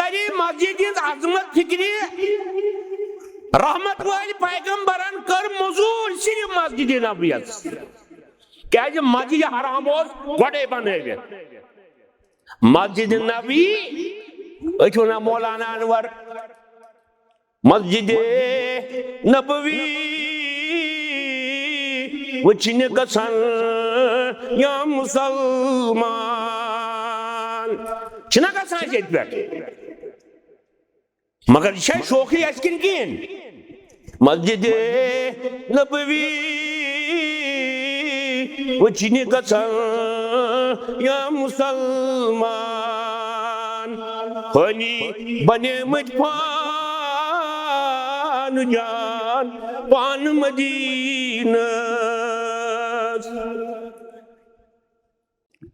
ساری مسجد عظمت فکری رحمت والی پیغمبران کر مزور صرف مسجد نبویت کیا مسجد حرام گوڑے بنائے مسجد نبی اچھونا مولانا انور مسجد نبوی وچھنے گسن یا مسلمان چھنا گسن جیت بیٹ مگر یہ شوخی اسکن کین مسجد نبوی وچھنے گسن یا مسلمان خانی بنے مجھ پان جان پان مدینہ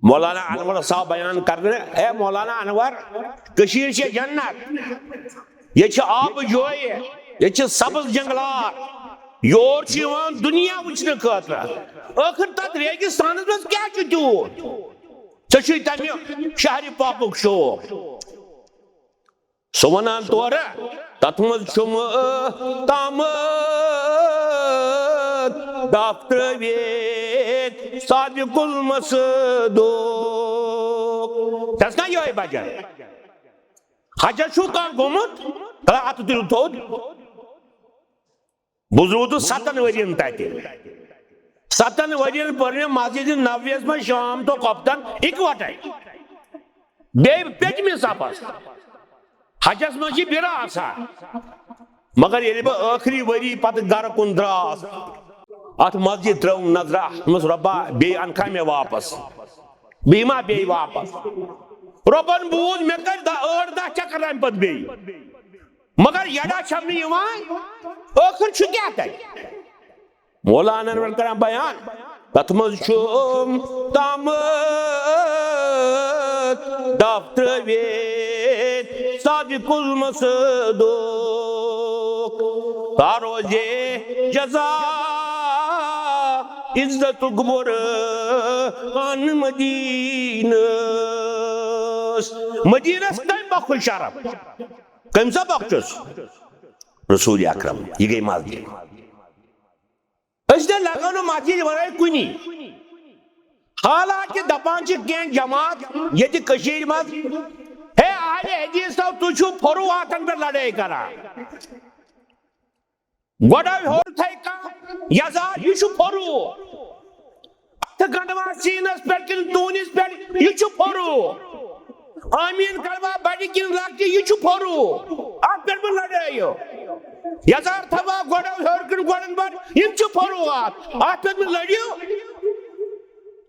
مولانا انور صاحب بیان کرنے اے مولانا انور کشیر سے جنت یہ چھ آب جوئی یہ چھ سبز جنگلات یور چیوان دنیا وچھنے خاطر آخر تک ریگستانس میں کیا چھ تیوت چشی تمی شہری پاپک شوق سونان تورا تتمز شم تامت دفتر ویت صادق المصدوق تسنا یوئی بجر حجر شو کان گومت اتو دل تود بزرود ستن ورین تاتی ستن ورین پرنے مسجد نبویس میں شام تو کپتن اکوٹائی بے پیٹ میں ساپس حجس میں جی بیرا آسا مگر یہ با آخری وری پت گر کن دراس ات مسجد ترون نظرہ مس ربا بے انکھا میں واپس بیما بے واپس ربن بود میں کر دا دا چکر رائم پت بے مگر یڑا شمنی یوان آخر چھو کیا تائی مولانا انور کرام بیان تتمز شم تامت دفتر ویت صادق المصدوق تاروز جزا عزت گبر آن مدینہ مدینہ سنائم بخل شرف کم سا بخشس رسول اکرم یہ گئی مسجد اس نے لگانو مسجد ورائے کنی حالانکہ دپان چھ کین جماعت یہ تھی کشیر مز ہے اہل حدیث تو تجھو پھرو آتن پر لڑائی کرا گوڑا ہور تھائی کا یزار یہ چھو پھرو اتھ گنڈوان سینس پر کن دونس پر یہ چھو پھرو آمین کلمہ بڑی کن لگتی یہ چھو پھرو آت پر لڑائی ہو یزار تھوا گوڑا ہور کن گوڑن پر یہ چھو پھرو آت پر لڑیو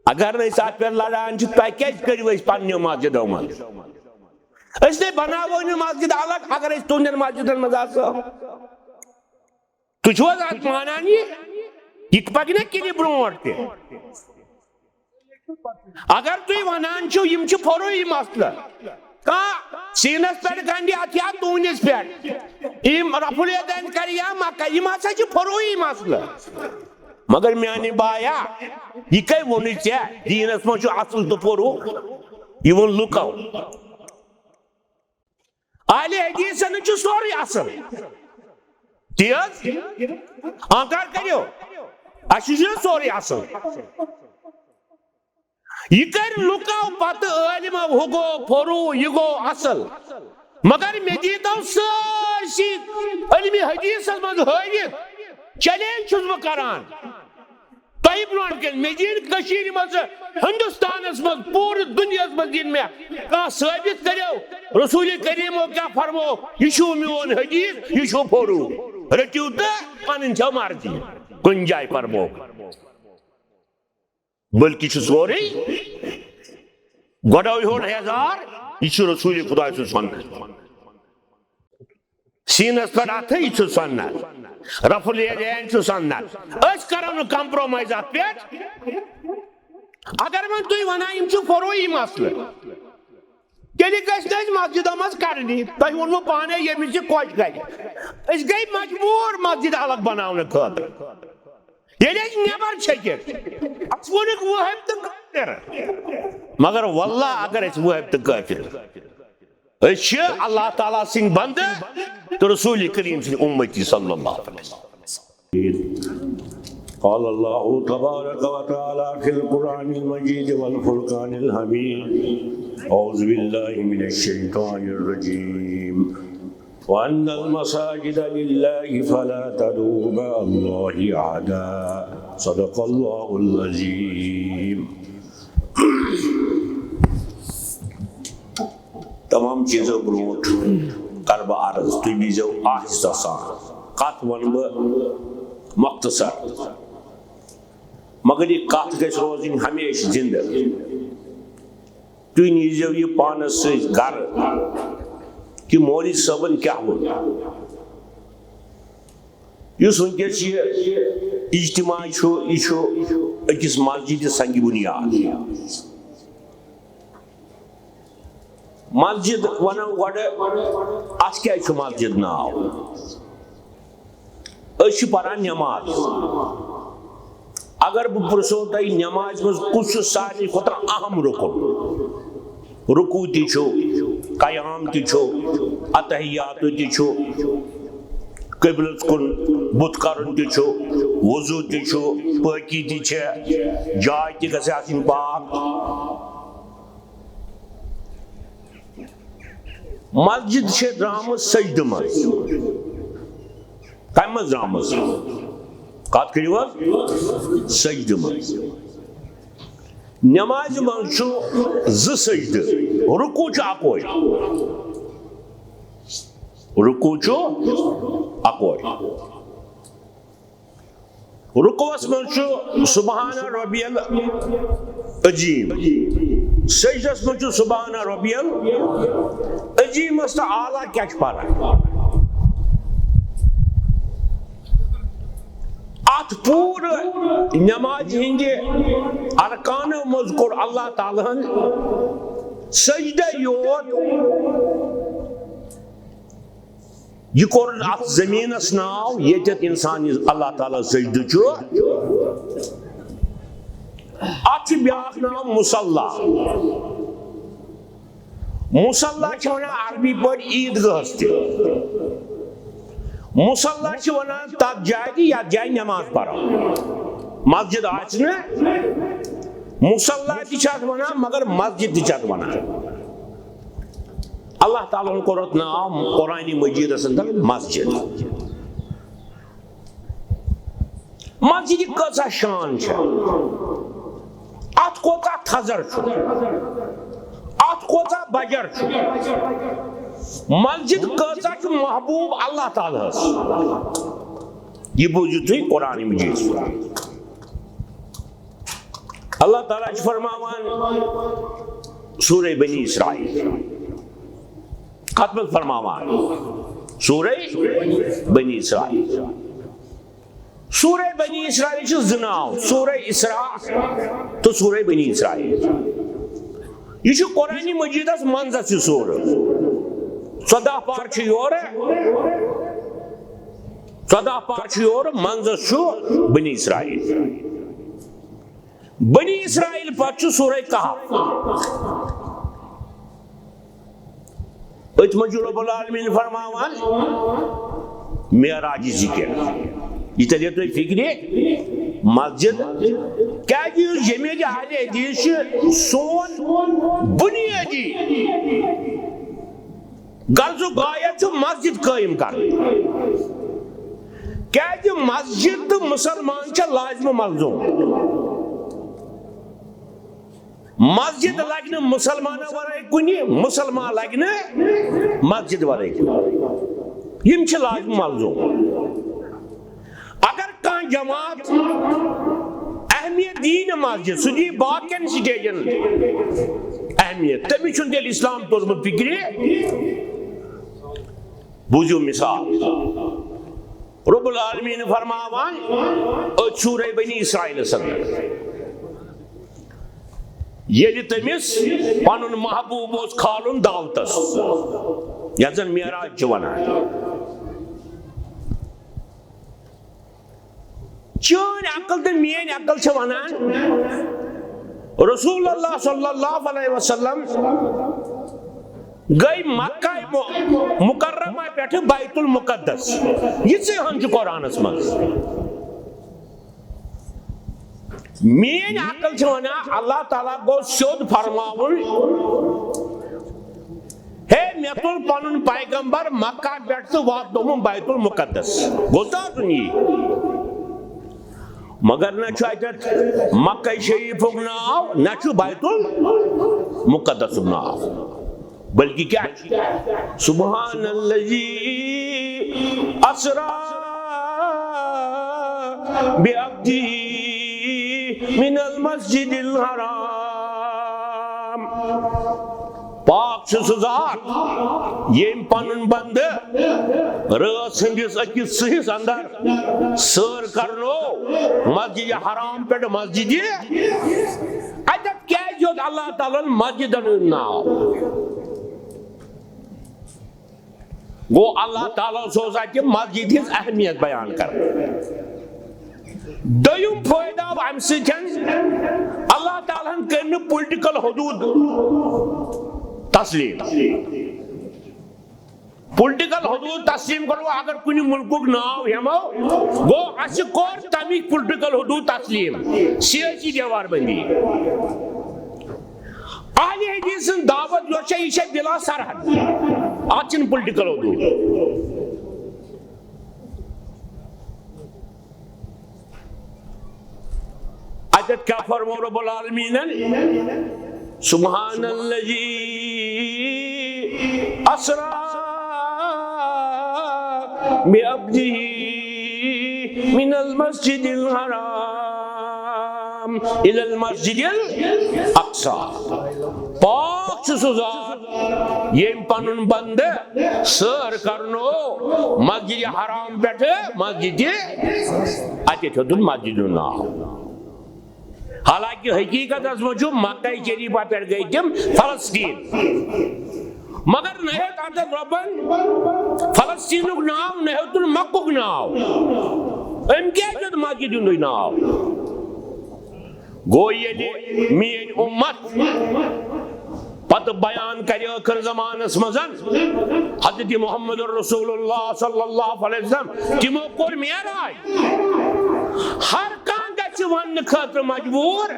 اگر نہیں ساتھ پر لڑان چھو پیکیج کری وہ اس پانیو مسجد ہوں اس نے بناوانی مسجد الگ اگر اس تونر مسجد المزاسا تجھو ذات مانانی یک پاکنے کنی برونٹتے اگر توی ونان چھو یم چھو پھرو ہی مسئلہ کہا سینس پر گنڈی آتیا تونس پر یم رفل یدین کریا مکہ یم آسا چھو پھرو ہی مسئلہ مگر میانی بایا یہ کئی ونی چاہ دینس میں چھو اصل تو پھرو یہ ون لکاو آلی حدیث سے چھو سوری اصل تیز آنکار کریو اشیشن سوری اصل یہ کر لکاو پت علم ہوگو پھرو یہ گو اصل مگر میں دیتا ہوں سرسی علمی حدیث سے حیرت چیلنج چھوز بکران طیب رون کے مدین کشیر مز ہندوستان اس مز پور دنیا اس مدین میں کہاں ثابت کریو رسول کریم کیا فرمو یشو میون حدیث یشو پھرو رٹیو تا پانن چھو مارتی گنجائی فرمو بلکہ چھو سوری گوڑاوی ہون ہزار یشو رسول خدا سے سنت سینس پر آتا ہی چھو سنت رفل یدین چھو سنت اس کرانو کمپرومائزات پیٹ اگر من توی ونائیم چھو فروئی مسئلہ کیلی گشت اس مسجد آماز کرنی تاہی انہوں پانے یہ مجھے کوش گئی اس گئی مجبور مسجد الگ بناونے کھاتا یہ لیکن نیبر چھکر اس ونک وہ ہے تو کافر مگر واللہ اگر اس وہ ہے تو کافر اللہ تعالیٰ سن بند تو رسول کریم سن امتی صلی اللہ علیہ وسلم. قال اللہ تبارک و تعالی فی القرآن المجید والفرقان الحمید اعوذ باللہ من الشیطان الرجیم وَأَنَّ الْمَسَاجِدَ لِلَّهِ فَلَا تَدْعُوا مَعَ اللَّهِ أَحَدًا صدق اللہ العظیم. تمام چیزوں برونٹ کرب عرض تھی دیزو آہستہ سان کت ون مختصر مگر یہ کت گژھِ روزن ہمیشہ زندہ. تھی نیزو یہ پانس سے گھر کہ مولوی صاحبن کیا ہو اس ونکس یہ اجتماع یہ اکس مسجد سنگ بنیاد. مسجد ونو گوڑ ات کیا مسجد ناو اس پران نماز. اگر بہ پرسو تھی نماز مز کس ساری کھوتہ اہم رکن رکوع تہ چھو قیام تہ چھو اتحیات تہ چھو قبلت کن بت کرن تہ چھو وضو تہ چھو پاکی تہ چھ جائے تہ گژھِ آسٕنۍ پاک. مسجد چھے درامت سجدہ مز کم مز درامت کات کریو سجدہ مز. نماز من چھو ز سجدہ رکوع چھو اکوئی رکوع چھو اکوئی. رکوعس من چھو سبحان ربی العظیم سجدس من چھو سبحان ربی العظیم است اعلیٰ کیا چھ پارا. ات پور نماز ہندے ارکان مذکور اللہ تعالیٰ سجدہ یوت یہ کور ات زمینس ناو یتت انسان اللہ تعالیٰ سجدہ چھو. ات بیاکھ ناو مصلی. مصلی چھ ونان عربی پٲٹھۍ عیدگاہس تہِ. مصلی چھ ونان تتھ جایہِ تہِ یتھ جایہِ نماز پرو مسجد آسہِ نہٕ مصلی تہِ چھِ اتھ ونان مگر مسجد تہِ چھِ اتھ ونان. اللہ تعالیٰ ہن کوٚر اتھ ناو قرآنِ مجیدس اندر مسجد. مسجد کۭژاہ شان چھِ ات کوتاہ تھزر چھُ ات کوتاہ بجر چھُ. مسجد کۭژاہ چھُ محبوب اللہ تعالیٰ ہس یہ بوٗزِو تُہۍ قرآنِ مجیٖد. اللہ تعالیٰ چھُ فرماوان سورہ بنی اسرائیل کتھ منٛز فرماوان سورہ بنی اسرائیل. سورہ بنی اسرائیل چھِ زٕ ناو سورہ اسراء تو سورہ بنی اسرائیل. یہ چھُ قرآنِ مجیدس منٛزس یہِ سورہ 14 پار چھِ یورٕ 14 پار چھِ یورٕ منٛزس چھُ بنی اسرائیل. بنی اسرائیل پتہٕ چھُ سورہ کہف. أتھۍ منٛز چھُ رب العالمین فرماوان معراج ذکر. یہ ترِ تۄہہِ فکرِ مسجد کیازِ یُس جمیٖعتِ اہلِ حدیث چھُ سون بنیٲدی غرضُک غایت چھُ مسجد قٲیِم کرٕنۍ. کیازِ مسجد تہٕ مُسلمان چھےٚ لازمہٕ ملزوٗم. مسجد لگہِ نہٕ مُسلمانن ورٲے کُنہِ مُسلمان لگہِ نہٕ مسجد ورٲے کُنہِ. یِم چھِ لازمہٕ ملزوٗم. اگر کانٛہہ جماعت اہمیت دی نہٕ مسجد سُہ دی باقین سٹیجن اہمیت تٔمِس چھُنہٕ تیٚلہِ اسلام توٚرمُت فکرِ. بوٗزِو مثال رب العالمین فرماوان أتھۍ سورہ بنی اسرائیلس اندر ییٚلہِ تٔمِس پنُن محبوب اوس کھالُن دعوتس یتھ زن معراج چھِ ونان. چٲنۍ عقل تہٕ میٲنۍ عقل چھِ ونان رسول اللہ صلی اللہ علیہ وسلم گئی مکہ مکرمہ پہ بیت المقدس یہ ہن قرآنس مز مین عقل ونان اللہ تعالیٰ گو سیود فرماون ہے مے تل پن پیغمبر مکہ پہ تو واتنوم بیت المقدس گوزار یہ مگر نہ مکہ شریف ناو نہ بیت المقدس ناو بلکہ کیا سبحان الذی اسرا بعبدہ من المسجد الحرام پاک سہ ذات یم پن بند رات ہندس اکس سہس اندر سیر کرنو مسجد حرام پہ مسجد اتت کیا اللہ تعالیٰ مسجد ناو گو اللہ تعالیٰ سوز اتہ مسجد ہز اہمیت بیان کر دویم فائدہ ام سن اللہ تعالیٰ کر پولیٹیکل حدود تسلیم پولیٹیکل حدود تسلیم کرو اگر کن ملک ناو ہمو گو اس کور تمیک پولیٹیکل حدود تسلیم سیاسی دیوار بندی اہل حدیث سن دعوت یہ بلا سرحد آچن پولیٹیکل حدود اتت کیا فرمو رب العالمین سبحان الذی اسرا بعبدہ من المسجد الحرام الى المسجد الاقصى پاک سہ ذات یم پن بند سیر کرنو مسجد حرام پہ مسجد اتت ہدن مسجد ناو حالانکہ حقیقت از مجھو مکہ شریفہ پہ گئی تم فلسطین مگر نہت اتت ربن فلسطین ناو نہت مکہ ناو ام کیا مسجد ناو گو یہ مین امت پتہ بیان کر آخر زمانس مزن حضرت محمد رسول اللہ صلی اللہ علیہ وسلم تمو کور معراج ہر کان گژھِ ون خاطر مجبور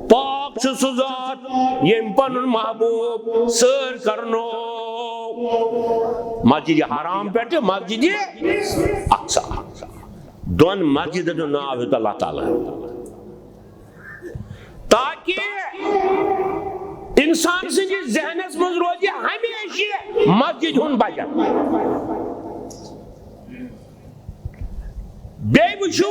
پاک سہ ذات یم پن محبوب سیر کرنو مسجد حرام پہ مسجد اقصی دون مسجد ناو ہے اللہ تعالیٰ تاکہ انسان سندس ذہنس مز روزِ ہمیشہ مسجد ہن بجت بیٚیہِ وٕچھِو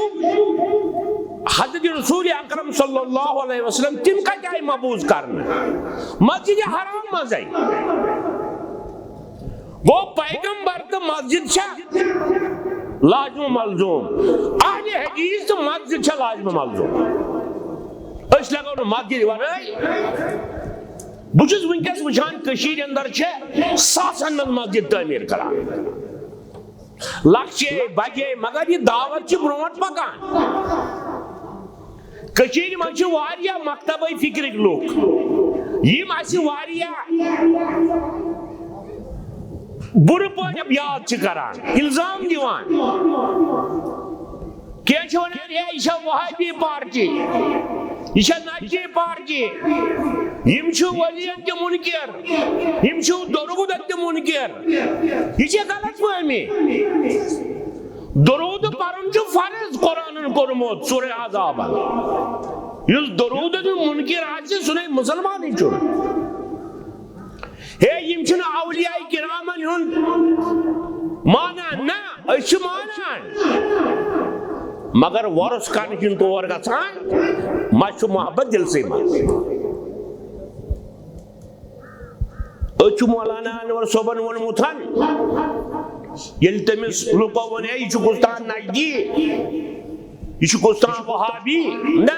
حضرت رسول اکرم صلی اللہ علیہ وسلم تم کتہِ آیہِ مبوٗز کرنہٕ مسجد حرام منٛزے گوٚو پیغمبر تہٕ مسجد چھا لازم ملزوم اہل حدیث تہٕ مسجد چھا لازم ملزوم أسۍ لگو نہٕ مسجد ورٲے بہٕ چھُس وٕنکیٚس وٕچھان کٔشیٖرِ اندر چھِ ساسن منٛز مسجد تعمیٖر کران لکشے بجے مگر یہ دعوت چھ برونٹ پکان کشیر من چھ واریاہ مکتبہ فکرک لوگ یم اسی واریاہ بر پٲٹھۍ یاد چھ کران الزام دیوان کیا چھ ونان ہے یہ چھ وہابی پارٹی یہ چھ نجی پارٹی یم چھ ولیت تہ منکر یم چھ درود تہ منکر یہ چھ غلط فہمی درود پرن چھ فرض قرآن کورمت سورہ احزاب یس درود منکر آسہ سہ مسلمان چھ ہے یم چھ اولیاء کرامن ہن مانان نہ أسۍ چھِ مانان مگر ورس کرنے کن طور گژھان مچھ محبت دل سے مز أسۍ چھِ مولانا انور صٲبن ووٚنمُت ییٚلہِ تٔمِس لُکو ووٚن ہے یہِ چھُ گُستان نجدی یہ چھُ گُستان وہابی نہ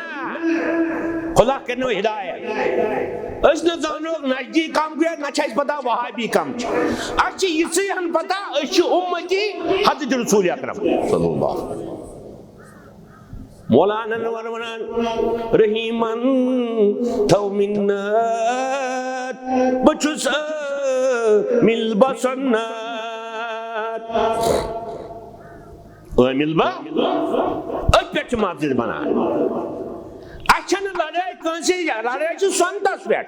خدا کرنو ہدایت أسۍ نہ زانوکھ نجدی کم گٔے نہ چھِ اَسہِ پتہ وہابی کم چھِ اَسہِ چھِ یِژٕے ہن پتہ أسۍ چھِ اُمتی حضرت رسول اکرم صلی اللہ علیہ وسلم مولانا انور ونان رحیمن تھو منت بہ چھُس مل بسنت مل با ات پہ مسجد بنان اچھا لڑائی کنسی لڑائی سنتس پہ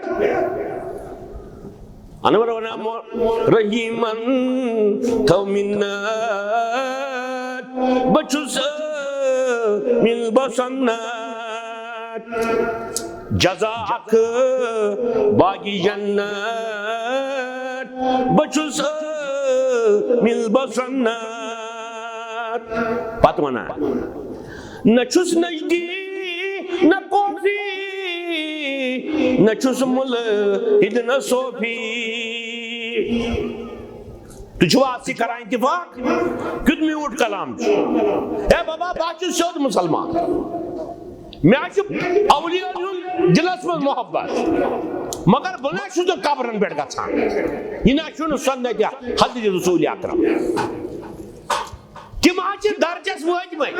انور ونام رحیمن تھو منت بچس مل بسنت جزاک باقی جنت بچس مل بسنت پت ونا نہ چھس نزدیک نہ کوفی نہ چھس مل ہدن صوفی تجھو آپ سے کرائیں اتفاق کت میوٹ کلام اے بابا بات سیود مسلمان میں اولیاء دلس من محبت مگر بنا تو قبرن پہ گھان یہ نا سنت حضرت رسول اکرم تم درجس وٲتمٕتۍ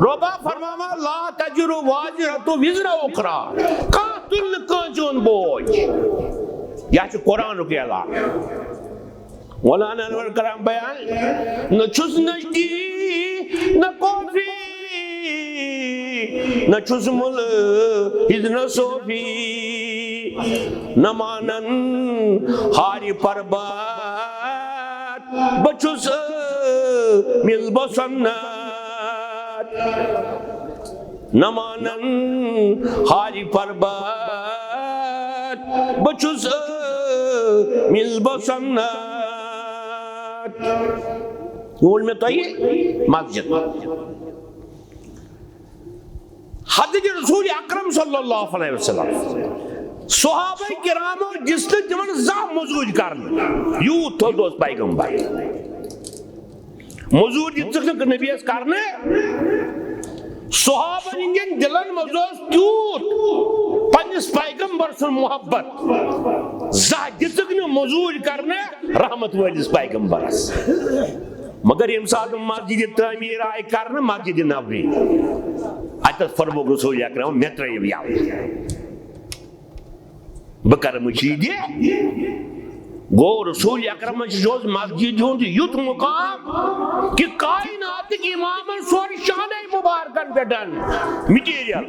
رۄبا فرماوا لا تجر واجرۃ وزر اخرى کانٛہہ تُلہِ نہٕ کٲنٛسہِ ہُنٛد بوج یہ چھُ قرآنُک اعلان مولانا انور کرام بیان نہ چھُس نزدیک نہ کوفی نہ چھُس مُل ہِدنہ صوفی نہ مانن ہارِ پربات بہٕ چھُس مل بسنت نہ مانن ہارِ پربات بہٕ چھُس مل بسنت وون میں تو یہ مسجد حضرت رسول اکرم صلی اللہ علیہ وسلم صحابہ کرامو جس نے تمن زہ مزوج کرن یوت تھوڑ پیغمبر مزور دک نبی کرنے صحابہ ہندین دلن مز تیوت پنس پیغمبر سن محبت زہ دک مزور کرنے رحمت ولس پیغمبرس مگر یم سات مسجد تعمیر آئی کرنے مسجد نبوی اتت فرموک رسول اکرم مے ترٲیِو یلہٕ بہٕ کرٕ مشید گو رسول اکرم مسجد ہند یت مقام کہ کائنات امام سور شان مبارکن پہ مٹیریل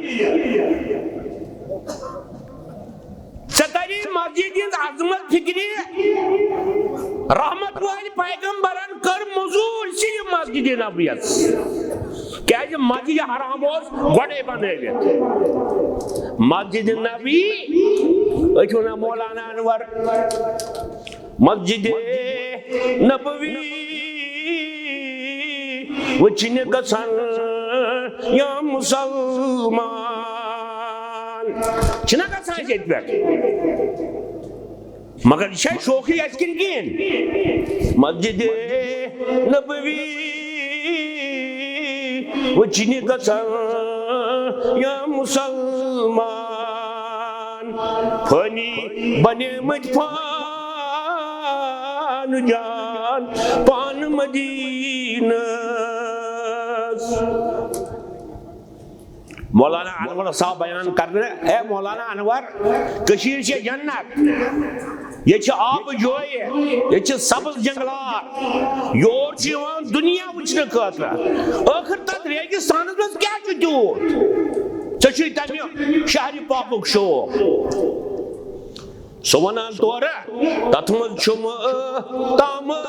ستری مسجد ہند عظمت فکری رحمت والی پیغمبرن کر مزور صرف مسجد نبویت کیا مسجد حرام گوڑے بنٲوِتھ مسجد نبی اچھونا مولانا انور مسجد نبوی وچھنے گژھن یا مسلمان چھنا گژھان ییٚتہِ پٮ۪ٹھ مگر یہ شوقی اس کن کین مسجد نبوی وچھنے گژھن یا مسلمان فانی بنیمت پان جان پان مدینہ مولانا انور صاحب بیان کر رہے اے مولانا انور کشیر سے جنت یہ آب جوئے یہ سبز جنگلات یور دنیا وچھنے خاطر آخر تک ریگستانس مز کیا تیوت ژےٚ تمہ شہر پاکُک شوق سُہ ونان تورٕ تتھ منٛز چھُم تامت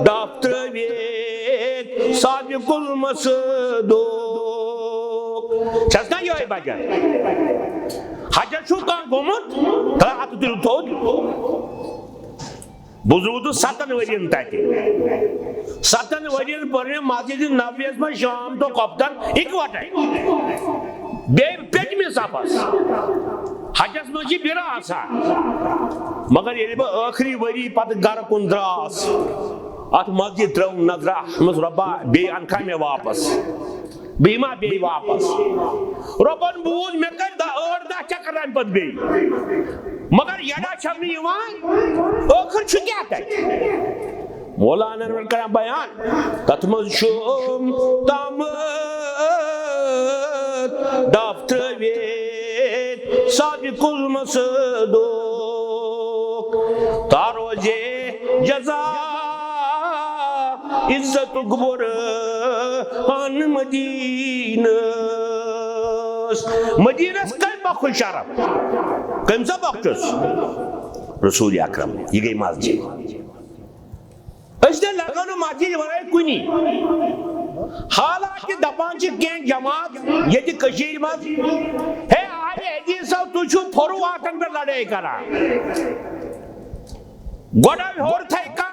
ڈاپ ترٲوِتھ صادق المصدوق چھس نا یہے بجان حجس چھُ کانٛہہ گوٚمُت ہتھ تُلِو تھوٚد بہٕ روٗدُس 7 ؤرین تتہِ 7 ؤرین پٔر مےٚ مسجد نبویس منٛز شام دۄہ کۄپتن اِکوٹے بیٚیہِ پٔتمہِ صفس حجس منٛز چھِ بِرٕ آسان مگر ییٚلہِ بہٕ ٲخری ؤری پتہٕ گرٕ کُن دراس اتھ مسجد ترٲوٕم نظرا مےٚ رۄبا بیٚیہِ انکھا مےٚ واپس بیٚیہِ ما بیٚیہِ واپس رۄبن بوٗز مےٚ کٔرۍ 8-10 چکر امہِ پتہٕ بیٚیہِ مگر یڑا چھم نہٕ یِوان ٲخر چھُ کیٛاہ تتہِ مولانا انور کران بیان تتھ منٛز چھُم تامت ڈاپ ترٲوِتھ صادق المصدوق تاروزے جزا عزت برہان مدینس مدینس کم بخش شرف کم سا بخشس رسول اکرم یہ گئی مسجد اس نے لگانو مسجد ورائے کنی حالانکہ دپان چھ کین جماعت یہ دی کشیر مز ہے آئے حدیث صاحب تجھو پھرو آتن پر لڑائی کرا گوڑا ہور تھے کا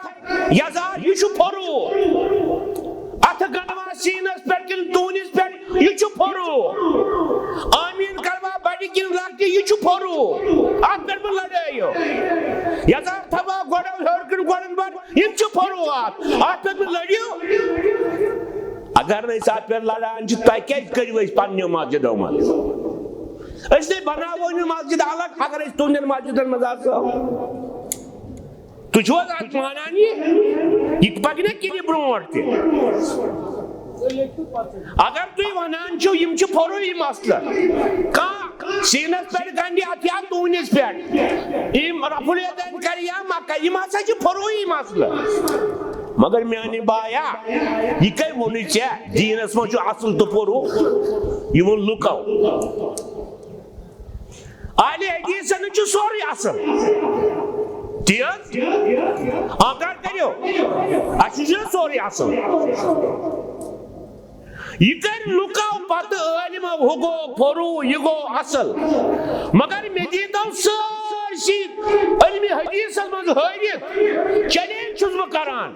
یزار یہ چھو پھرو اتھ گنوا سینس پر کن تونس پر یہ چھو پھرو آمین کروا بڑی کن لگتی یہ چھو پھرو آتھ پر لڑائی ہو یزار تھوا گوڑا ہور کن گوڑن پر یہ چھو پھرو آتھ پر لڑیو اگر نہیں ساتھ پر لڑان چھو تائی کیا کریو اس پانیو مسجد ہو مات اس نے بناوانی مسجد الگ اگر اس تونر مسجد مزار سا تجھو ذات مانانی یہ پاکنے کلی برون تے اگر توی ونان چھو یم چھو پھرو یہ مسئلہ کہاں سینس پر گنڈی آتیا تونس پر یم رفع الیدین کریا مکہ یہ مسئلہ چھو پھرو یہ مسئلہ مگر میانی بایا یہ کئی ونی چھے دینس میں چھو اصل تو پھرو یہ ون لکاو آلی حدیثن چھو سوری اصل تیز آنکار کریو اچھو سوری اصل یہ کر لکاو پت علم ہوگو پھرو یہ گو اصل مگر میں دیتا ہوں سرسی علم حدیث المز حیرت چلین چھوز بکران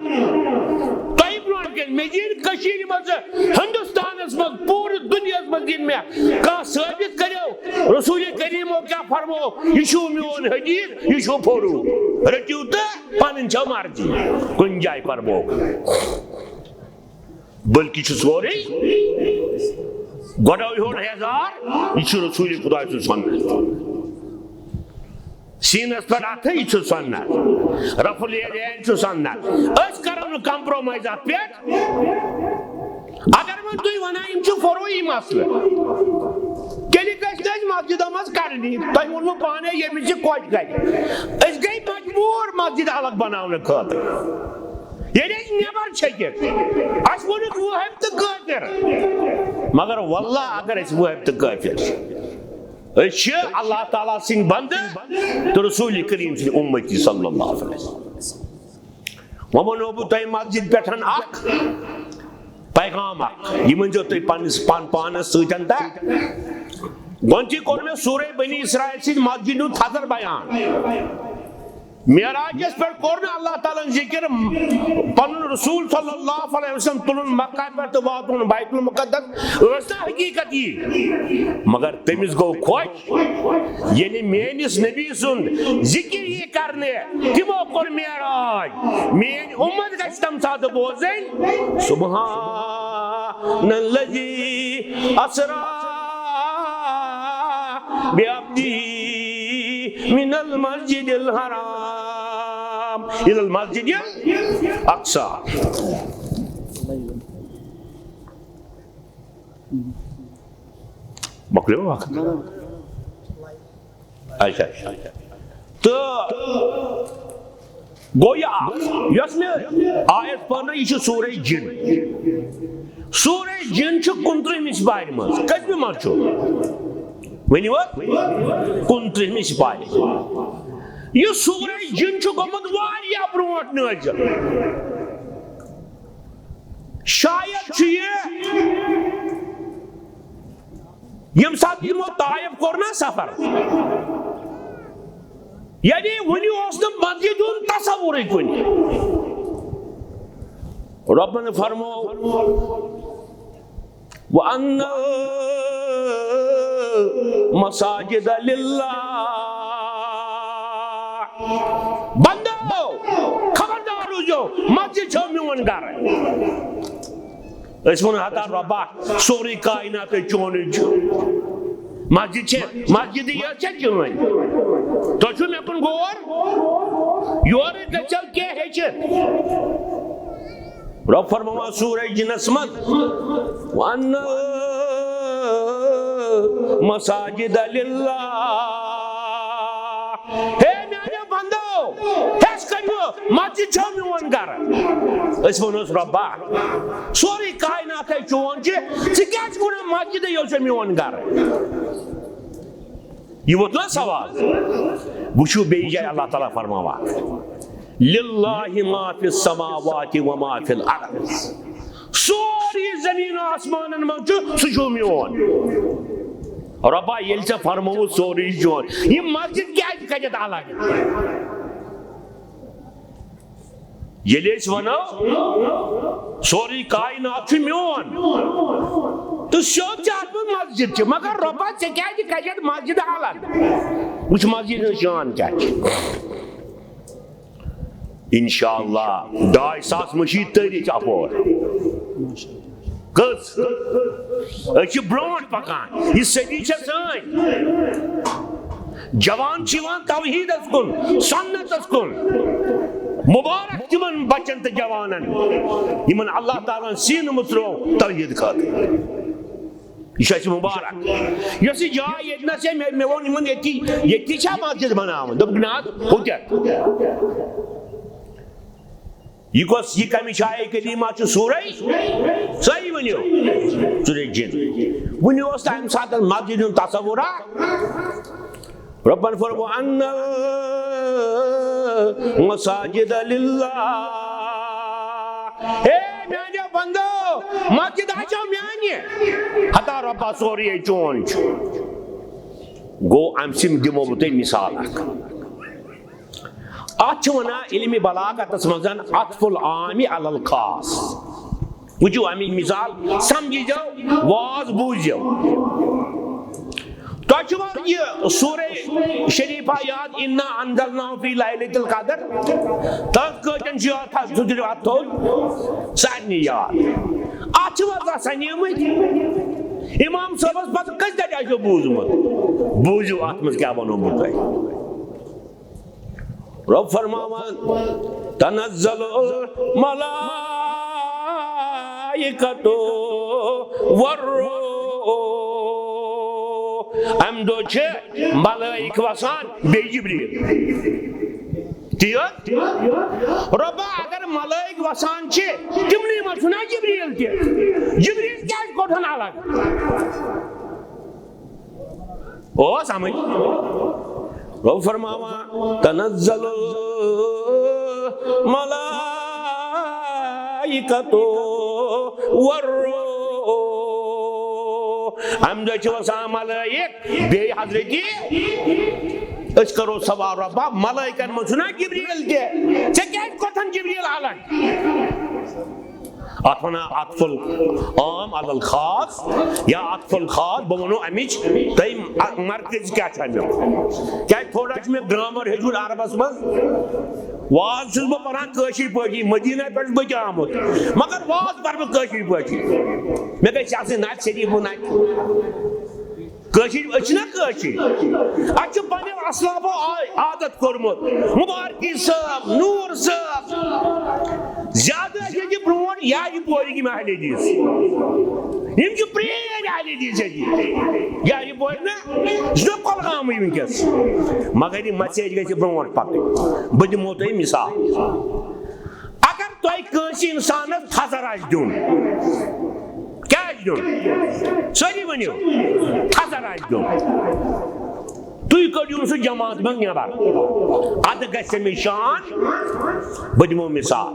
تائی برون کن میں دین کشیر مز ہندوستان اس مز پور دنیا اس مز دین میں کہا ثابت کریو رسول کریم ہو کیا فرمو یشو میون حدیث یشو پھرو رٹیو تا پانن چھو مارجی کن جائے فرمو بلکہ چھو سوری گوڑا ہوئی ہون ہزار یہ چھو رسول خدا چھو سنت سینس پر آتا یہ چھو سنت رفع الیدین چھو سنت اس کرن کمپرومائزات پیٹ اگر من توی ونائیم چھو فروئی مسئلہ کلی کشتاج مسجد آماز کرنی تاہی ونمو پانے یہ مجھے کوچ گئی اس گئی مجبور مسجد الگ بناونے کھاتے یہ نہیں نیبر چھکر اس ونک وہ ہے تو کافر مگر واللہ اگر اس وہ ہے تو کافر اس اللہ تعالیٰ سنگ بند تو رسول کریم سنگ امتی صلی اللہ علیہ وسلم ومنو بو تائی مسجد پیٹھن اک پیغام اک یہ منجو تائی پانس سوچن تا گونچی کون میں سورہ بنی اسرائیل سنگ مسجد نو تھذر بیان معراج اس پر کرنا اللہ تعالیٰ ذکر پن رسول صلی اللہ علیہ وسلم تلن مکہ پر تو واتون بیت المقدس ویسا حقیقت یہ مگر تمیز گو خوش یعنی مینس نبی سند ذکر یہ کرنے تمو کر معراج مین امت گچھ تم ساتھ بوزیں سبحان الذی اسرا بعبدی من المسجد الحرام الى المسجد الاقصى مکلے وقت اچھا تو گویا یس میں آیت پڑھنا یہ سورہ جن سورہ جن چھ 29 پارے مز کتنے مز چھو ونی وقت 29 پارے یہ سورہ جن چھو گمت واریا برونٹ نازل شاید چھو یم ساتھ یمو طائف کرنا سفر یعنی ونی اوسن مسجد تصور کنی رب نے فرمو وَأَنَّ مساجد للہ بندو خبردار ہو جو مسجد چھو میون گھر اس من ہتا ربا سوری کائنات چون چھو مسجد چھے مسجد یہ چھے چون تو چھو میں کن گور یور گچل کے ہے چھے رب فرموا سورہ جنس من وَأَنَّ مساجد للہ ہے میانے بندو ہیس کریو مسجد چھو میون گھر اس ونوس ربا سوری کائنات چون ژٕ کیازِ ووٚنُم مسجد یو چھُ میون گھر یہ ووت نا سوال وچھو بیٚیہِ جایہِ اللہ تعالیٰ فرماوان للہ ما فی السماوات وما فی الارض سوری زمین و آسمانن من سہ چھُ میون ربا ییٚلہِ ژےٚ فرمووُ سورُے چون یہ مسجد کیازِ کھٔجتھ الگ ییٚلہِ أسۍ ونو سورُے کائنات چھُ میون تو سیوٚد چھِ اتھ منٛز مسجد چھِ مگر رۄبا ژےٚ کیازِ کھٔجتھ مسجد الگ وٕچھ مسجد ہٕنٛز شان کیاہ چھِ انشاءاللہ 2,000 مشید تٲریٖخ اپور کٔژ أسۍ چھِ برونٛٹھ پکان یہِ صدی چھےٚ سٲنۍ جوان چھِ یِوان توحیٖدس کُن سنتس کُن مبارک تِمن بچن تہٕ جوانن یِمن اللہ تعالیٰ ہن سیٖنہٕ ترٛوو توحیٖد خٲطرٕ یہ چھُ اَسہِ مبارک یۄس یہِ جاے ییٚتنس مےٚ ووٚن یِمن ییٚتی چھا مسجد بناوان دوٚپُکھ نہ حظ ہُتٮ۪تھ یہ کس یہ کمچ آیے کریمہ چھُ سورے صحیح ؤنِو سورے جن ؤنِو اوس تمہِ ساتہٕ مسجد ہُنٛد تصورا ربن فرمو ان مساجد للہ اے میانیو بندو مسجد آچھو میانہِ ہتا ربا سورے چون چھُ گو امہِ سۭتۍ دِمو بہٕ تۄہہِ مثال اکھ اتھ چھِ ونان علمِ بلاغتس منٛز عطف العام علی الخاص وٕچھِو امیِچ مثال سمجھِزیو واز بوٗزِو تۄہہِ چھُوا یہِ سورے شریفہ یاد انا انزلناہ فی لیلۃ القدر تتھ کٲتٮ۪ن چھُ یاد تھاو ژٕ تُلِو اتھ تھوٚد سارنٕے یاد اتھ چھِوا کانٛہہ سنیمٕتۍ امام صٲبس پتہٕ کٔژِ لٹہِ آسیو بوٗزمُت بوٗزِو اتھ منٛز کیٛاہ وَنو بہٕ تۄہہِ رب فرماوان تنزل الملائکۃ والروح ام دۄہ چھِ ملائک وسان بیٚیہِ جبریل تی ربا اگر ملائک وسان چھِ تِمنٕے منٛز چھُنا جبریل تہِ جبریل کیازِ کوٚڑہن الگ او سمجھ رب فرماوان تنزل الملائکۃ والروح ام دۄہ چھِ وسان ملائک بیٚیہِ حضرتِ أسۍ کرو سوال ربا ملائکن منٛز چھُنا جبریل تہِ ژےٚ کیازِ کوٚرتھن جبریل الگ اتھ ونان عطف العام علی الخاص یا عطف الخاص بہٕ ونو امِچ تۄہہِ مرکز کیاہ چھُ امیُک کیازِ تھوڑا چھُ مےٚ گرامر ہیٚچھمُت عربس منٛز واز چھُس بہٕ پران کٲشِر پٲٹھی مدیٖنہ پٮ۪ٹھ چھُس بہٕ تہِ آمُت مگر واز پرٕ بہٕ کٲشِر پٲٹھی مےٚ گژھِ آسٕنۍ نعتِ شریٖفو نعتِ کٲشِر أسۍ چھِنا کٲشِر اَسہِ چھُ پنٕنیو اسلافو عادت کوٚرمُت مُبارکی صٲب نوٗر صٲب زیادٕ ٲسۍ ییٚتہِ برونٛٹھ یارِ پورِکۍ یِم اہلِ حدیٖث یِم چھِ پرٛٲنۍ اہلِ حدیٖث ییٚتہِ یارِ پورِ نا یہِ چھُنا کۄلگامٕے وٕنکیٚس مگر یہِ مسیج گژھِ برونٛٹھ پکٕنۍ بہٕ دِمو تۄہہِ مثال اگر تۄہہِ کٲنٛسہِ انسانس تھزر آسہِ دیُن کیٛاہ آسہِ دیُن سٲری ؤنِو تھزر آسہِ دیُن تُہۍ کٔڑِو سُہ جماعت منٛز نٮ۪بر ادٕ گژھِ أمِس شان بہٕ دِمو مثال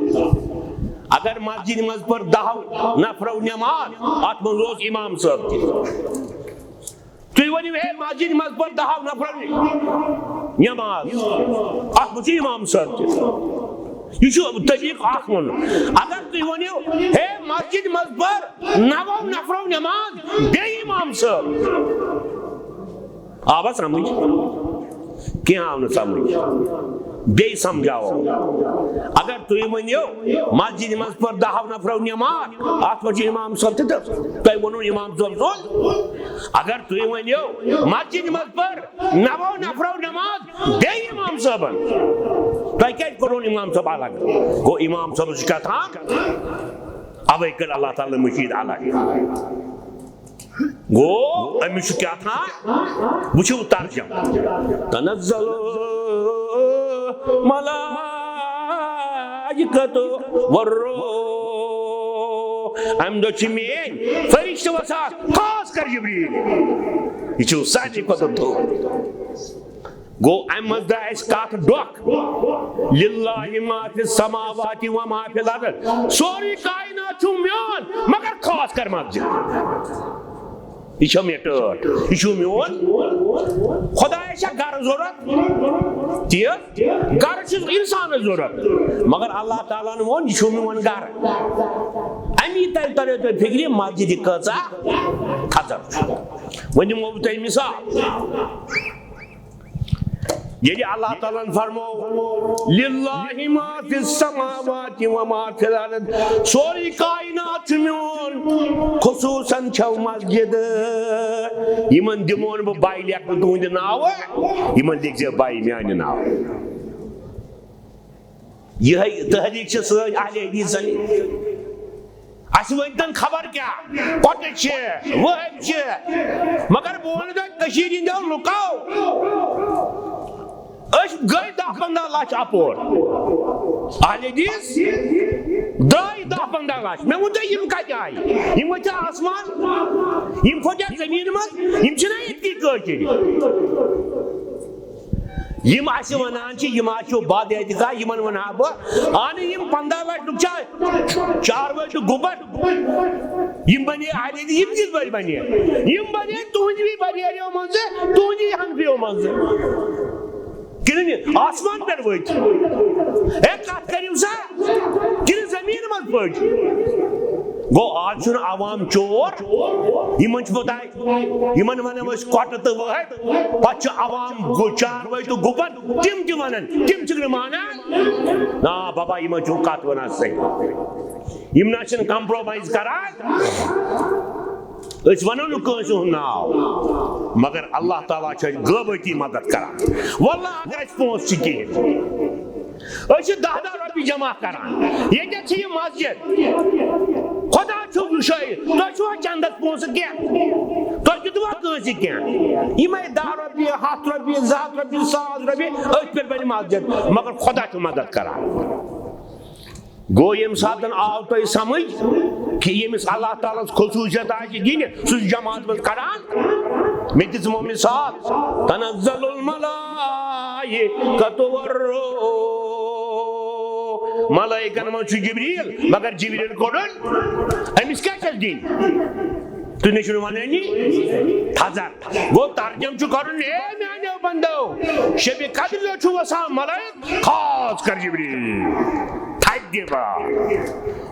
اگر مسجد منٛز پٔر 10 نفرو نٮ۪ماز اتھ منٛز اوس امام صٲب تہِ تُہۍ ؤنِو ہے مسجد منٛز پٔر 10 نفرو نٮ۪ماز اتھ منٛز چھُ امام صٲب تہِ یہ چھُ طریٖقہٕ اکھ وَنُن اگر تُہۍ ؤنِو ہے مسجد منٛز پٔر 9 نفرو نٮ۪ماز بیٚیہِ امام صٲب آوا سمجھ کینٛہہ آو نہٕ سمجھ بیٚیہِ سمجھاوو اگر تُہۍ ؤنِو مسجد منٛز پٔر 10 نفرو نٮ۪ماز اتھ منٛز چھُ امام صٲب تہِ تہٕ تۄہہِ ووٚنوُ امام صٲب سُنٛد اگر تُہۍ ؤنِو مسجد منٛز پٔر 9 نفرو نٮ۪ماز بیٚیہِ امام صٲبن تۄہہِ کیازِ کوٚرُن امام صٲب الگ گوٚو امام صٲبس چھُ کیٛاہتام اوے کٔر اللہ تعالیٰ مشیٖد الگ گوٚو أمِس چھُ کیٛاہتام وٕچھِو ترجم تنزل ملائکتو والروح ام دو چھ مین فرشتہ وسان خاص کر جبریل یہ چھو ساری کو دو گو امز دا اس کات ڈوک للہ ما فی السماوات و ما فی الارض سوری کائنات چھو میون مگر خاص کر مسجد یہ چھو میٹر یہ چھو میون خدا ایسا گھر ضرورت تیز گھر چھو انسان ضرورت مگر اللہ تعالیٰ نے وون یہ چھو میون گھر امی تل تر فکری مسجد کچا خطر ونی موبت مثال یہ اللہ تعالیٰ نے فرمو للہ ما فی السماوات و ما فی الارض سوری کائنات میون خصوصاً چھو مسجد یمن دمون بہ بائی لیکھ تہند ناو یمن لکھ بائی میانہ ناو یہ تحریک سن اہل حدیثن اس ونتن خبر کیا کٹ وہب مگر بہ ون تشہیر ہندو لکاو اس گئی 10-15 لاکھ اپور اہل حدیث درائی 10-15 لاکھ میں ون یم کتہ آئی یم وتھا آسمان یم پھٹیا زمین مز یم چھنا یتکی کٲشِر یم آسہِ ونان چھ یم آسو باد اعتقاد یمن ونہا بہ آن یم 15 لاکھ لُک چار وٲلۍ گُبر یم بنے اہل حدیث یم کِتھ پٲٹھۍ بنے یم بنے تُہنٛدی بریریو منٛز تُہنٛدی حنفیو منٛز آسمان پہ وت کت کرو سا کن زمین مز پٹ گو آج عوام چور یمن پتہ یمن ونو کٹ تو وحد پتہ عوام چاروے تو گپن تم تہ ونان تم چھ مانان نا بابا یمن چھ کت ونان صحیح یم نا چھ کمپرومائز کران اس ونو نکنس ہند ناو مگر اللہ تعالیٰ غیبتی مدد کران واللہ اگر اس پونس کہین اس 10 رۄپیہِ جمع کران ییٚتٮ۪تھ چھِ یہِ مسجد خدا چھُ وٕچھٲیِتھ تۄہہِ چھُوا چندس پونسہٕ کینٛہہ تۄہہِ دِتوا کٲنٛسہِ کینٛہہ یِمے 10 رۄپیہِ 100 رۄپیہِ 200 رۄپیہِ 100 رۄپیہِ أتھۍ پٮ۪ٹھ بنہِ مسجد مگر خدا چھُ مدد کران گو یم سات آو تہ سمجھ کہ یمس اللہ تعالیٰ خصوصیت دین سہ جماعت مز کران میں دمو مثال تنزل الملائکۃ والروح ملائکن من جبریل مگر جبریل کوڑن امس کیا چل دین تو نے شروع ونانی ہزار گو ترجم چھ کرن اے میانو بندو شب قدر چھ وسان ملائک خاص کر جبریل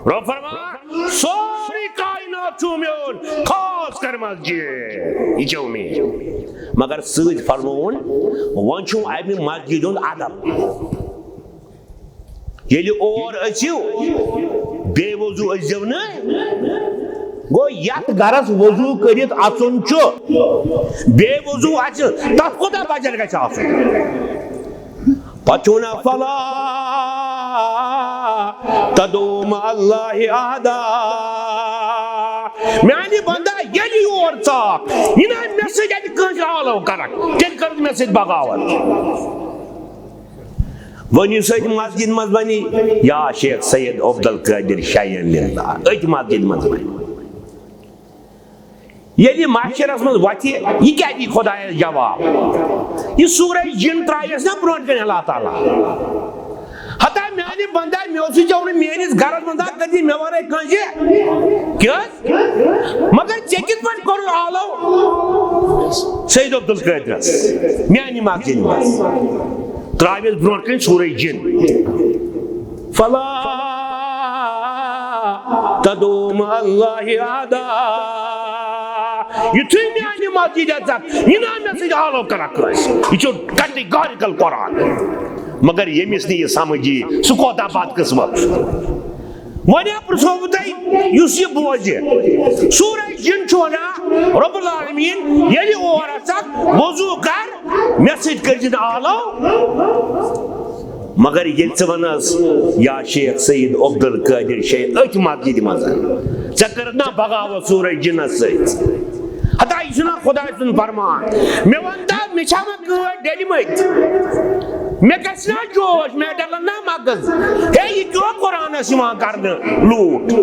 رو فرما سوری کائنات چھو میون خاص کر مسجد یہ چھو میں مگر سۭتۍ فرمون ون چھو امہِ مسجد ہُنٛد ادب ییٚلہِ اور أژِو بے وضو أژۍزیو نہٕ گو یتھ گرس وضو کٔرِتھ اژُن چھُ بے وضو اژِ تتھ کوتاہ بجر گژھِ آسُن پتہٕ چھُ ونان فلا تدعو مع اللہ احدا میانی بندہ یلی اور ژاپ یہ نا مے سۭتۍ اَتہِ کٲنٛسہِ آلو کرکھ تیٚلہِ کٔرٕکھ مےٚ سۭتۍ بغاوت ونیو سۭتۍ مسجد منٛز بنی یا شیخ سید عبدالقادر شاین للہ أتھۍ مسجد منٛز بنی ییٚلہِ محشرس منٛز وتھِ یہِ کیٛاہ دی خۄدایس جواب یہ سورہ جن ترٛایس نا برونٛٹھ کنہِ اللہ تعالیٰ ہتا میانہِ بندہ مےٚ اوسُے ژےٚ ووٚنُتھ میٲنِس گرس منٛز کٔرۍ مےٚ ورٲے کٲنٛسہِ کیٛاہ مگر ژےٚ کِتھ پٲٹھۍ کوٚرُتھ آلو سید عبدالقادرس میانہِ مسجد منٛز ترٛاوٮ۪س برونٛٹھ کنہِ سورہ جن فلا تدعو مع اللہ احدا یُتھُے میانہِ مسجد اژکھ یہِ نا مےٚ سۭتۍ آلو کرکھ کٲنٛسہِ یہِ چھُ کیٹیگارِکل قرآن مگر ییٚمِس نہٕ یہِ سمجھ یی سُہ کوتاہ بد قٕسمت وۄنۍ پرژھو بہٕ تۄہہِ یُس یہِ بوزِ سورہ جن چھُ ونان رب العالمیٖن ییٚلہِ اور اژکھ وضوٗ کر مےٚ سۭتۍ کٔرزِ نہٕ آلو مگر ییٚلہِ ژٕ ونس یا شیخ سید عبدالقادر شاین أتھۍ مسجد منٛز ژےٚ کٔرٕتھ نا بغاوت سورہ جنس سۭتۍ ہتا یہ چھُنا خۄداے سُنٛد فرمان مےٚ ون تا مےٚ چھا وۄنۍ گٲڑۍ ڈٔلۍمٕتۍ میں گژھِ نا جوش میں ڈلن نا مغز ہے یہ کیوں قرآنس یوان کرنے لوٹ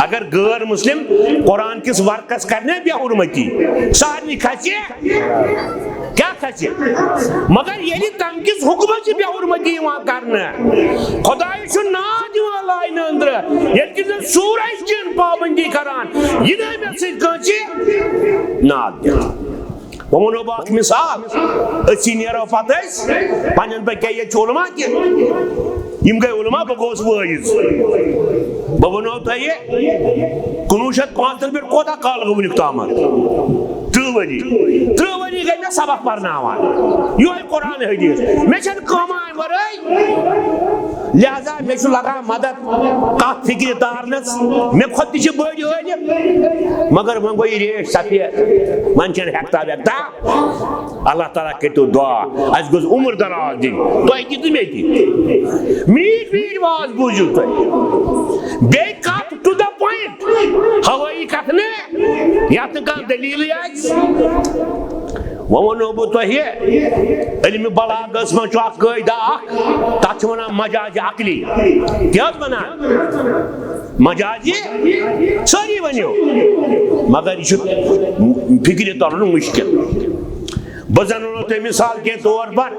اگر غیر مسلم قرآن کس ورکس کرنے بے حرمتی سارنی کھسے کیا کھسے مگر یعنی تم کس حکمت بے حرمتی یوان کرنے خدای چھُ ناد دِوان لاینہٕ أنٛدرٕ ییٚلہِ کہِ زن سورج چین پابندی کران یہ نہ مےٚ سۭتۍ کٲنٛسہِ ناد دِوان وہ ونو باق مثال اسی نیرو پتہ پنن پہ کیا یہ علماء کی یم گئے علماء بہ گوس وٲیِز بہ ونو تۄہہِ 1905 پٮ۪ٹھ کوتاہ کال گوٚو وٕنیُک تامتھ 30 ؤری گٔے مےٚ سبق پرناوان یہوے قرآن حدیث مےٚ چھنہٕ کٲمہ امہِ ورٲے لہذا مےٚ چھُ لگان مدد کتھ فکرِ تارنس مےٚ کھۄتہٕ تہِ چھِ بٔڑۍ عٲلِم مگر وۄنۍ گوٚو یہِ ریٹ سفید وۄنۍ چھنہٕ ہیٚکتا ویٚکتا اللہ تعالیٰ کٔرتو دعا اَسہِ گوٚژھ عمر دراز دِنۍ تۄہہِ تہِ تہٕ مےٚ تہِ میٖٹھۍ میٖٹھۍ واز بوٗزِو تُہۍ بیٚیہِ کتھ ٹُو دَ پویِنٹ ہوٲیی کتھ نہٕ یتھ نہٕ کانٛہہ دٔلیٖلٕے آسہِ وۄنۍ ونو بہٕ تۄہہِ علمِ بلاغس منٛز چھُ اکھ قٲیدٕ اکھ تتھ چھِ ونان مجازِ عقلی کیٛاہ حظ ونان مجازِ سٲری ؤنِو مگر یہ فکرِ ترُن مشکل بہٕ زن ونو تۄہہِ مثال کے طور پر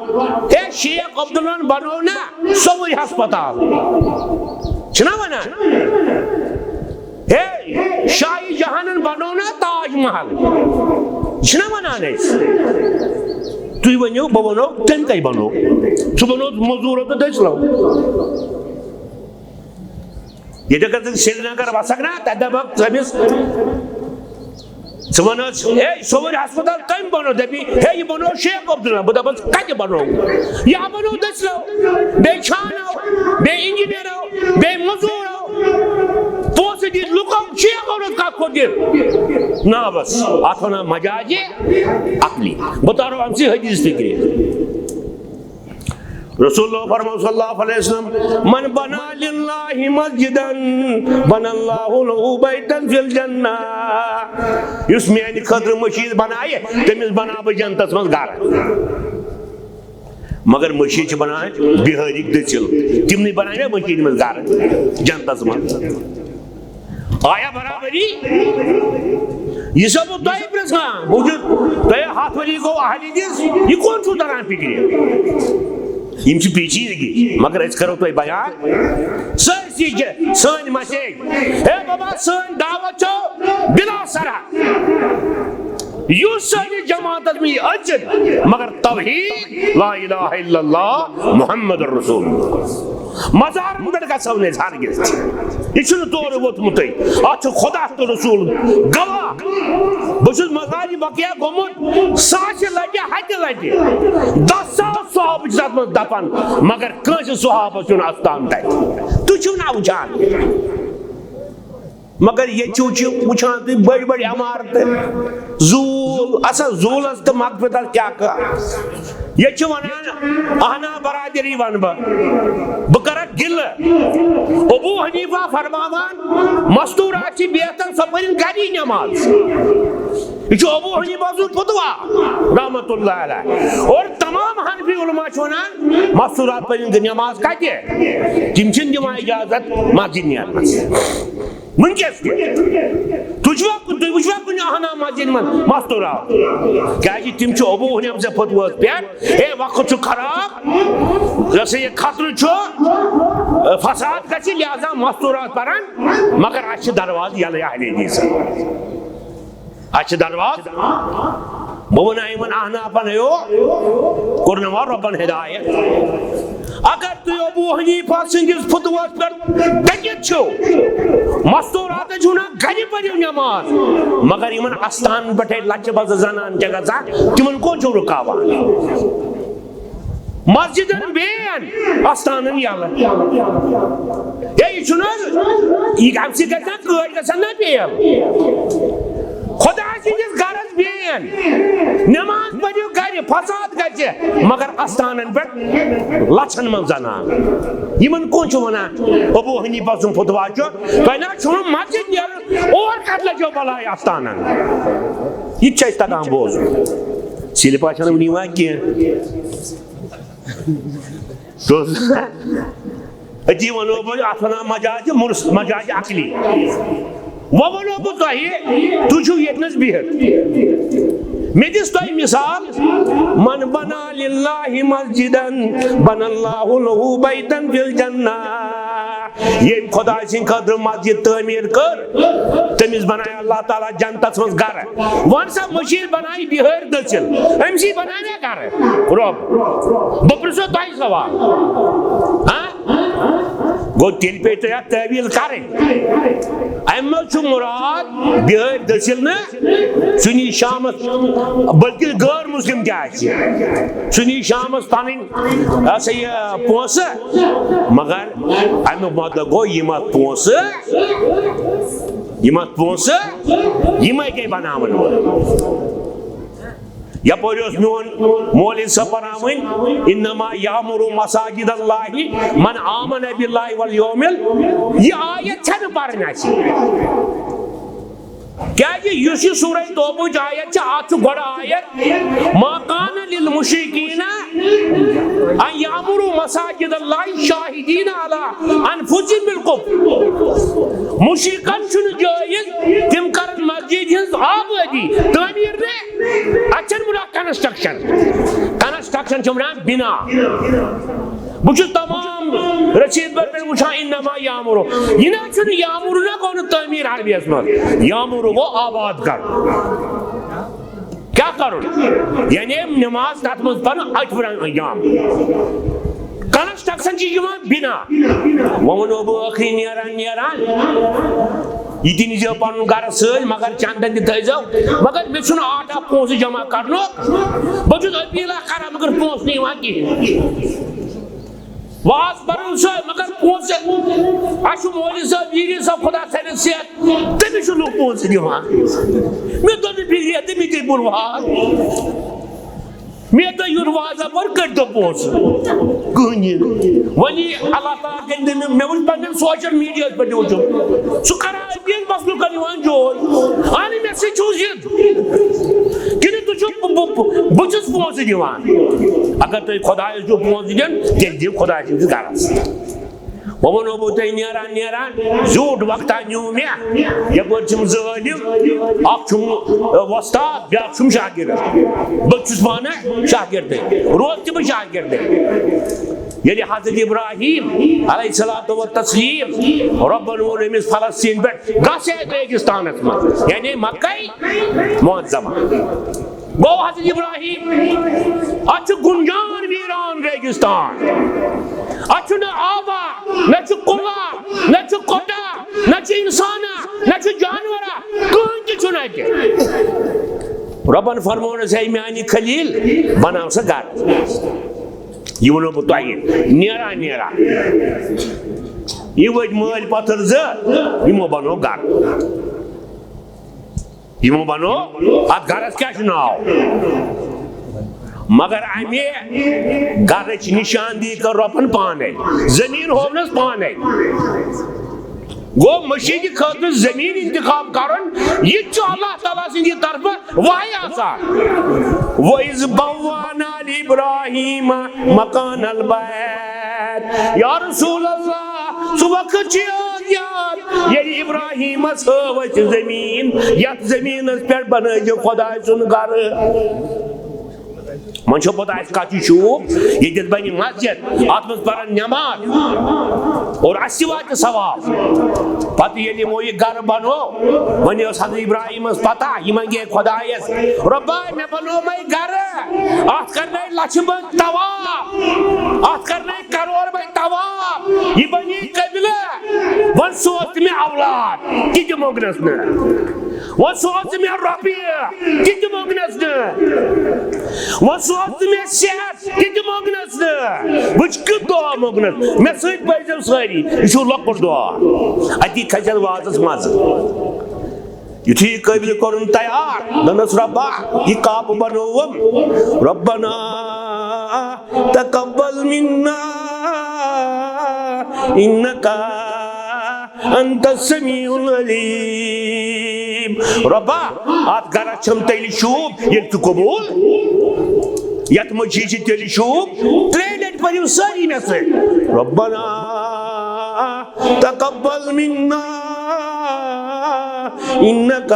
ہے شیخ عبداللہن بنوو نا سوٚوُرۍ ہسپتال چھِنا ونان ہے شاہی جہانن بنوو نا تاج محل چھِنا ونان أسۍ تُہۍ ؤنِو بہٕ ونو تٔمۍ کَتہِ بنوو سُہ بنوو موٚزوٗرو تہٕ دٔسلو ییٚتہِ اگر ژٕ سری نگر وسکھ نا تتہِ دپکھ أمِس ژٕ وَن حظ ہے سوٚوُرۍ ہسپتال کٔمۍ بنوو دپی ہے یہِ بنوو شیخ عبداللہ بہٕ دپس کتہِ بنوو یا بنوو دٔسلو بیٚیہِ چھانو بیٚیہِ انجیٖنیرو بیٚیہِ موٚزوٗرو پونٛسہٕ دِتھ لُکو شیخو روٚٹ کتھ کوٚر دِتھ نا بس اتھ ونان مجازِ عقلی بہٕ تارو امہِ سٕے حدیث فکرِ رسول اللہ فرماؤ صلی اللہ علیہ وسلم من بنا للہ مسجدن بنا اللہ له بیتا فی الجنہ یس میانہ خاطر مسجد بنائے تمس بنا بہ جنتس مز گھر مگر مسجد بنائے بہارک دٔسِل تمنٕے بنائے مسجد مز گھر جنتس مز آیا برابری یہ سب تۄہہِ پرژھان بوٗزِو تۄہہِ 7 ؤری گوٚو اہلِ دِس یہِ کون چھُو تران فکرِ یم چھ پیچیدگی مگر أسۍ کرو تۄہہِ بیان سٲرسٕے چھِ سٲنۍ مسیج ہے بابا سٲنۍ دعوت چھو بلا سرحد یُس سٲنِس جماعتس منٛز أژِتھ مگر توحید لا الہ الا اللہ محمد رسول مزارن پٮ۪ٹھ گژھو نہٕ أسۍ ہرگز یہ چھُنہٕ تورٕ ووتمُتٕے اتھ چھُ خدا تہٕ رسول گواہ بہٕ چھُس مزارِ بقیہ گوٚمُت ساسہِ لٹہِ ہتہِ لٹہِ 10,000 صحابہٕ چھِ تتھ منٛز دفن مگر کٲنٛسہِ صحابس چھُنہٕ استان تتہِ تُہۍ چھِو نا وٕچھان مگر ییٚتہِ چھِو وٕچھان تُہۍ بٔڑۍ بٔڑۍ عمارتہٕ زوٗل اصل زوٗلس تہٕ مغفرتس کیٛاہ کتھ ییٚتہِ چھِ ونان اہنا برادری ونہٕ بہٕ کرکھ گِلہٕ ابو حنیفہ فرماوان مستوٗرات چھِ بہتر سۄ پٔرِنۍ گری نٮ۪ماز یہ چھُ ابو حنیفہ سُنٛد فتوا رحمۃ اللہ علیہ اور تمام حنفی علماء چھِ ونان مستوٗرات پٔرِنۍ نٮ۪ماز کتہِ تِم چھِنہٕ دِوان اجازت مسجد نیرنس ونکیس تُہۍ وٕچھوا کُنہِ اہنا مسجد منٛز مستوٗرات کیٛازِ تِم چھِ ابو حنیفہ سٕنٛدِ فتوہس پٮ۪ٹھ ہے وقت چھُ خراب یہِ ہسا یہِ خطرٕ چھُ فساد گژھِ لہذا مستوٗرات پرن مگر اَسہِ چھِ دروازٕ یلے اہلِ حدیثن اَسہِ چھِ دروازٕ بہٕ وَنہٕ یِمن احنافن ہیو کوٚرنہٕ وۄنۍ رۄبن ہدایت اگر تُہۍ ابو حنیفہ سٕنٛدِس فتوہس پٮ۪ٹھ ڈٔکِتھ چھِو مستوٗراتن چھِو نا گرِ پٔرِو نٮ۪ماز مگر یِمن استانن پٮ۪ٹھے لچہِ بزٕ زنان چھِ گژھان تِمن کوٚت چھِو رُکاوان مسجدن بیٚین استانن یلہٕ ہے یہِ چھُنہٕ حظ یہِ امہِ سۭتۍ گژھِ نا کٲڑۍ گژھن نا فیل خدا سٕنٛدِس گرس بیٚین نٮ۪ماز پٔرِو گرِ فساد گژھِ مگر استانن پٮ۪ٹھ لچھن منٛز زنان یِمن کون چھُ ونان ابو حنیفہ سُنٛد فتوا چھُ تۄہہِ نہ چھُو نہٕ مسجد نیرُن اور کتھ لٔجو بلاے استانن یہِ تہِ چھُ اَسہِ تگان بوزُن سِلپا چھنہٕ وٕنہِ یِوان کینٛہہ أتي ونو بو أثنا مجاج مرس مجاج عقلي وونو بو تۄہہِ تُہۍ چھِو ییٚتنس بِہِتھ مےٚ دِس تۄہہِ مثال من بنا للہ مسجدن بن اللہ لہو بیتن فی الجنہ ییٚمۍ خۄداے سٕنٛدِ خٲطرٕ مسجد تعمیٖر کٔر تٔمِس بنایہِ اللہ تعالیٰ جنتس منٛز گرٕ وۄنۍ سا مٔشیٖر بنایہِ بِہٲرۍ دٔسِل أمسٕے بنایہِ نا گرٕ رۄب بہٕ پرژھو تۄہہِ سوال گوٚو تیٚلہِ پیٚیہِ تۄہہِ اَتھ تعویٖل کَرٕنۍ اَمہِ منٛز چھُ مُراد بِہٲرۍ دٔسِل نہٕ سُہ نی شامس بلکہِ غٲر مُسلِم تہِ آسہِ سُہ نی شامس پنٕنۍ یہِ سا یہِ پونٛسہٕ مگر اَمیُک مطلب گوٚو یِم اَتھ پونٛسہٕ یِمے گٔے بناوٕنۍ وٲلۍ یپٲرۍ اوس میون مولوی صٲب پرناوٕنۍ انما یامرُ مساجد اللہ من آمن باللہ والیومِ یہِ آیت چھنہٕ پرٕنۍ اَسہِ کیازِ یُس یہِ سورہ توبہٕچ آیت چھِ اتھ چھُ گۄڈٕ آیت ما کان للمشرکین ان یامروا مساجد اللہ شاہدین علی انفسہم بالکفر مشرکن چھُنہٕ جٲیز تِم کرن مسجد ہٕنٛز آبٲدی تعمیٖر نہٕ اتھ چھنہٕ مراد کنسٹرکشن چھِ ونان بنا بہٕ چھُس تمام رسیٖد پر پٮ۪ٹھ وٕچھان انما یامرُ یہِ نہ چھُنہٕ یامرُ نہ گوٚو نہٕ تعمیٖر عربیَس منٛز یامرُ گوٚو آباد کرُن کیٛاہ کرُن یعنی نماز تتھ منٛز پرُن أتھۍ ونان یام کنسٹرکشن چھِ یِوان بنا وۄنۍ ونو بہٕ ٲخری نیران یہِ تہِ نیٖزیو پنُن گرٕ سۭتۍ مگر چندن تہِ تھٲیزیو مگر مےٚ چھُنہٕ آٹا پونٛسہٕ جمع کرنُک بہٕ چھُس أپیٖلا کران مگر پونٛسہٕ نہٕ یِوان کِہینۍ واز پرُن سۭتۍ مگر پونٛسہٕ اَسہِ چھُ مولوی صٲب ویٖری صٲب خۄدا تھٲینَس صحت تٔمِس چھُ لُکھ پونٛسہٕ دِوان مےٚ دوٚپ نہٕ فِکرِ تٔمِس دِتۍ بہٕ واز مےٚ دوٚپ یُتھ واز اپٲرۍ کٔڑۍتو پونٛسہٕ کٕہٕنۍ وۄنۍ یی اللہ تعالیٰ کٔرۍ دِنہٕ مےٚ وٕچھ پننٮ۪ن سوشل میٖڈیاہس پٮ۪ٹھ وٕچھُم سُہ کران أپیٖل بس لُکن یِوان جوش اہنہِ مےٚ سۭتۍ چھُو ضد کِنہٕ تُہۍ چھِو بہٕ چھُس پونٛسہٕ دِوان اگر تُہۍ خۄدایس چھُو پونٛسہٕ دیُن تیٚلہِ دِیِو خۄداے سٕنٛدِس گرس وۄنۍ ونو بہٕ تۄہہِ نیران زیوٗٹھ وقتہ نیوٗ مےٚ یپٲرۍ چھِم زٕ عٲلِم اکھ چھُم وۄستاد بیٛاکھ چھُم شاگرد بہٕ چھُس پانہٕ شاگردٕے روز تہِ بہٕ شاگردٕے ییٚلہِ حضرت ابراہیم علیہ الصلوۃ والتسلیم رۄبن ووٚن أمِس فلسطیٖن پٮ۪ٹھ گژھ ریگِستانس منٛز یعنی مکے معظمہ گوٚو حضرت ابراہیم اتھ چھُ گُنجان ویٖران ریگِستان اتھ چھُنہٕ آبا نہ چھُ کُلا نہ چھُ کۄٹا نہ چھُ اِنسانا نہ چھُ جانورا کٕہٕنۍ تہِ چھُنہٕ اتہِ رۄبن فرمونس ہے میانہِ خلیٖل بناو سا گرٕ یہِ ونو بہٕ تۄہہِ نیران یہِ ؤتھۍ مٲلۍ پتھر زٕ یِمو بنوو گرٕ یِمو بنوو اتھ گرس کیٛاہ چھُ ناو مگر امہِ گرٕچ نِشاندہی کٔر رۄبن پانے زٔمیٖن ہوونس پانے گوٚو مٔشیٖدِ خٲطرٕ زٔمیٖن انتخاب کرُن یہِ تہِ چھُ اللہ تعالیٰ سٕنٛدِ طرفہٕ وحی آسان وَإِذْ بَوَّأْنَا لِإِبْرَاهِيمَ مَكَانَ الْبَيْتِ یا رسول اللہ سُہ وقت چھُ یاد ییٚلہِ ابراہیٖمس ہٲو اَسہِ زٔمیٖن یتھ زٔمیٖنس پٮ۪ٹھ بنٲیزیو خۄداے سُنٛد گرٕ وۄنۍ چھو پتہ اَسہِ کتھ چھُ شوٗب ییٚتٮ۪تھ بنہِ مسجد اتھ منٛز پرن نٮ۪ماز اور اَسہِ تہِ واتہِ ثواب پتہٕ ییٚلہِ یِمو یہِ گرٕ بنوو وۄنۍ ٲس حضرت ابراہیٖمس پتہ یہِ منگے خۄدایس رۄبا مےٚ بنوومے گرٕ اتھ کرنٲے لچھِ بٔدۍ طواف اتھ کرنٲے کرور بٔدۍ طواف یہِ بنے قبلہٕ وۄنۍ سوز ژٕ مےٚ اولاد تہِ دِموکھ نہٕ وۄنۍ سوز ژٕ مےٚ رۄپیہِ تہِ دِموکھ نہٕ وۄنۍ سوز ژٕ مےٚ صحت تہِ دِموکھ نہٕ وٕچھ کیُتھ دعا موٚگنس مےٚ سۭتۍ پٔرۍزیو سٲری یہِ چھُ لۄکُٹ دعا اتی کھسٮ۪س وازس مزٕ یُتھُے یہِ قٲبلہِ کوٚرُن تیار دوٚپنس رۄبا یہِ کعبہٕ بنووُم رۄبنا تقبل منا انکا انت السمیع العلیم رۄبا اتھ گرس چھم تیٚلہِ شوٗب ییٚلہِ ژٕ قبوٗل یت مجھ تیل شوب ترے لٹ پڑھو ساری مے سی ربنا تقبل منا انک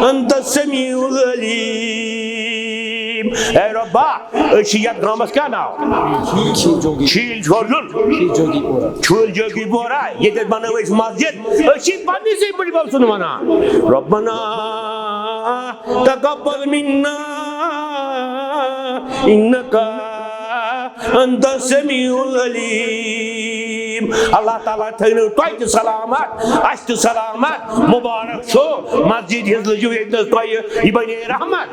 انت السمیع العلیم. اے ربا یت گامس کیا ناو چھیل چھول جوگی پورہ یہ بنو مسجد پنی سی بڑی بب سن ونان ربنا تقبل منا انک انت السمیع العلیم. اللہ تعالیٰ تھنو تہ سلامت اس تہ سلامت مبارک چھو مسجد ہز لجو یہ بنے رحمت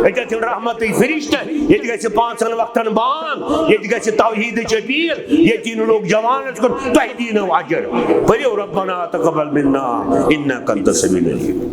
یہ رحمت فرشتہ یہ گھس پانچن وقتن بانگ یہ گھس توحید اپیل یہ دین لوگ جوانس کن تہ دینو اجر پریو ربنا تقبل منا انک انت السمیع العلیم.